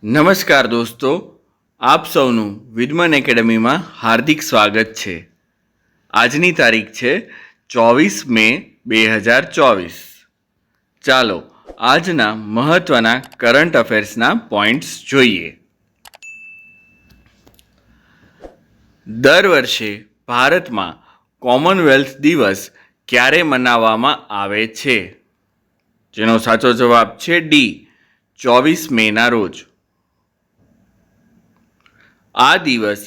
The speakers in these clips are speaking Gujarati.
નમસ્કાર દોસ્તો, આપ સૌનું વિદ્મન એકેડમીમાં હાર્દિક સ્વાગત છે. આજની તારીખ છે 24 મે 2024. ચાલો આજના મહત્ત્વના કરંટ અફેર્સના પોઈન્ટ્સ જોઈએ. દર વર્ષે ભારતમાં કોમનવેલ્થ દિવસ ક્યારે મનાવવામાં આવે છે? જેનો સાચો જવાબ છે ડી, 24 મેના રોજ. આ દિવસ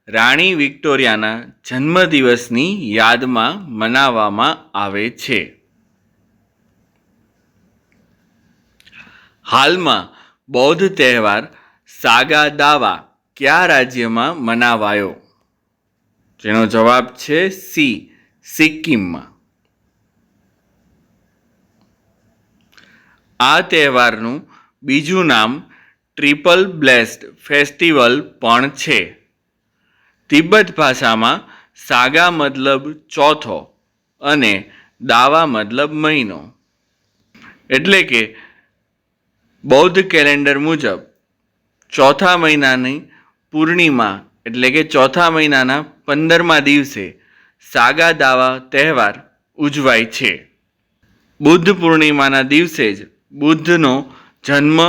રાણી વિક્ટોરિયાના જન્મદિવસની યાદમાં મનાવવામાં આવે છે. હાલમાં બૌદ્ધ તહેવાર સાગા દાવા કયા રાજ્યમાં મનાવાયો? જેનો જવાબ છે સી, સિક્કિમમાં. આ તહેવારનું બીજું નામ ટ્રિપલ બ્લેસ્ડ ફેસ્ટિવલ પણ છે. તિબ્બત ભાષામાં સાગા મતલબ ચોથો અને દાવા મતલબ મહિનો. એટલે કે બૌદ્ધ કેલેન્ડર મુજબ ચોથા મહિનાની પૂર્ણિમા એટલે કે ચોથા મહિનાના 15મા દિવસે સાગા દાવા તહેવાર ઉજવાય છે. બુદ્ધ પૂર્ણિમાના દિવસે જ બુદ્ધનો જન્મ,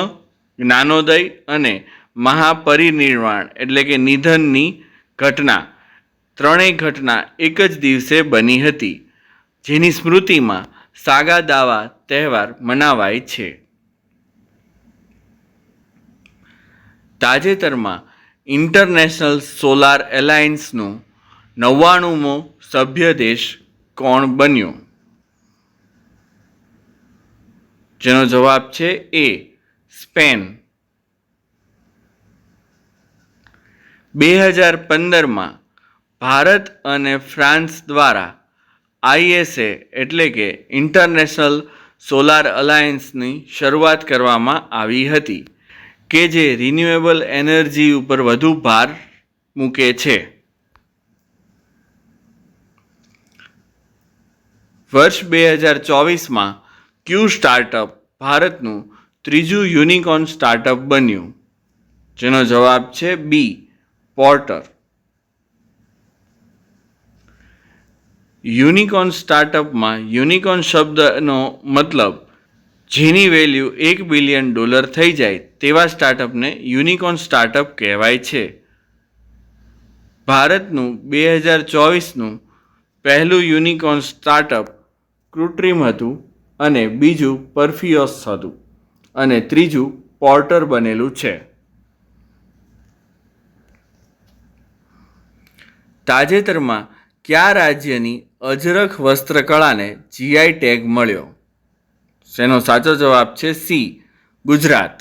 જ્ઞાનોદય અને મહાપરિનિર્વાણ એટલે કે નિધનની ઘટના, ત્રણેય ઘટના એક જ દિવસે બની હતી, જેની સ્મૃતિમાં સાગા દાવા તહેવાર મનાવાય છે. તાજેતરમાં ઇન્ટરનેશનલ સોલાર એલાયન્સનો 99મો સભ્ય દેશ કોણ બન્યો? જેનો જવાબ છે એ, સ્પેન. 2015માં ભારત અને ફ્રાન્સ દ્વારા ISA એટલે કે ઇન્ટરનેશનલ સોલાર અલાયન્સની શરૂઆત કરવામાં આવી હતી, કે જે રિન્યુએબલ એનર્જી ઉપર વધુ ભાર મૂકે છે. વર્ષ 2024માં ક્યુ સ્ટાર્ટઅપ ભારતનું ત્રીજું યુનિકોર્ન સ્ટાર્ટઅપ બન્યું? જેનો જવાબ છે બી, પોર્ટર. યુનિકોર્ન સ્ટાર્ટઅપમાં યુનિકોર્ન શબ્દનો મતલબ જેની વેલ્યુ $1 બિલિયન થઈ જાય તેવા સ્ટાર્ટઅપને યુનિકોર્ન સ્ટાર્ટઅપ કહેવાય છે. ભારતનું 2024નું પહેલું યુનિકોર્ન સ્ટાર્ટઅપ કૃત્રિમ હતું અને બીજું પરફિયોસ હતું અને ત્રીજું પોર્ટર બનેલું છે. તાજેતરમાં કયા રાજ્યની અજરખ વસ્ત્રકળાને GI ટેગ મળ્યો? જેનો સાચો જવાબ છે સી, ગુજરાત.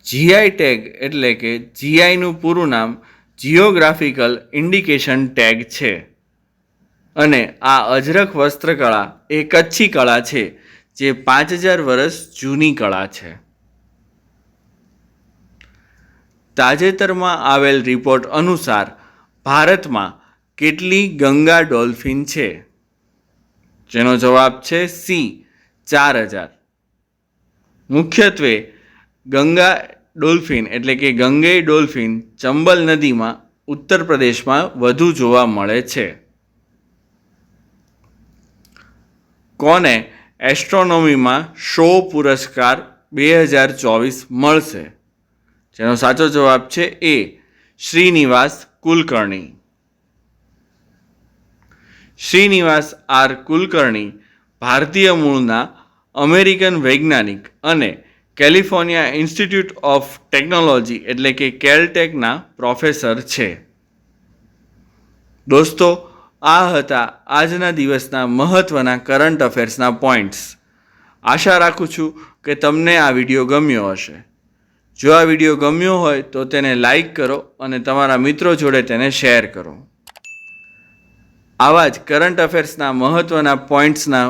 GI ટેગ એટલે કે GIનું પૂરું નામ જિયોગ્રાફિકલ ઇન્ડિકેશન ટેગ છે અને આ અજરખ વસ્ત્રકળા એ કચ્છી કળા છે, જે 5000 વર્ષ જૂની કળા છે. તાજેતરમાં આવેલ રિપોર્ટ અનુસાર ભારતમાં કેટલી ગંગા ડોલ્ફિન છે? જેનો જવાબ છે સી, 4000. મુખ્યત્વે ગંગા ડોલ્ફિન એટલે કે ગંગેય ડોલ્ફિન ચંબલ નદીમાં ઉત્તર પ્રદેશમાં વધુ જોવા મળે છે. કોને એસ્ટ્રોનોમીમાં શો પુરસ્કાર 2024 મળશે? જેનો સાચો જવાબ છે એ, શ્રીનિવાસ કુલકર્ણી. શ્રીનિવાસ આર કુલકર્ણી ભારતીય મૂળના અમેરિકન વૈજ્ઞાનિક અને કેલિફોર્નિયા ઇન્સ્ટિટ્યૂટ ઓફ ટેકનોલોજી એટલે કે કેલટેકના પ્રોફેસર છે. દોસ્તો, આ હતા આજના દિવસના મહત્ત્વના કરંટ અફેર્સના પોઈન્ટ્સ. આશા રાખું છું કે તમને આ વિડીયો ગમ્યો હશે. જો આ વિડીયો ગમ્યો હોય તો તેને લાઈક કરો અને તમારા મિત્રો જોડે તેને શેર કરો. આવા જ કરંટ અફેર્સના મહત્ત્વના પોઈન્ટ્સના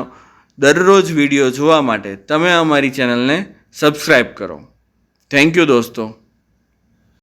દરરોજ વિડીયો જોવા માટે તમે અમારી ચેનલને સબસ્ક્રાઈબ કરો. થેન્ક યુ દોસ્તો.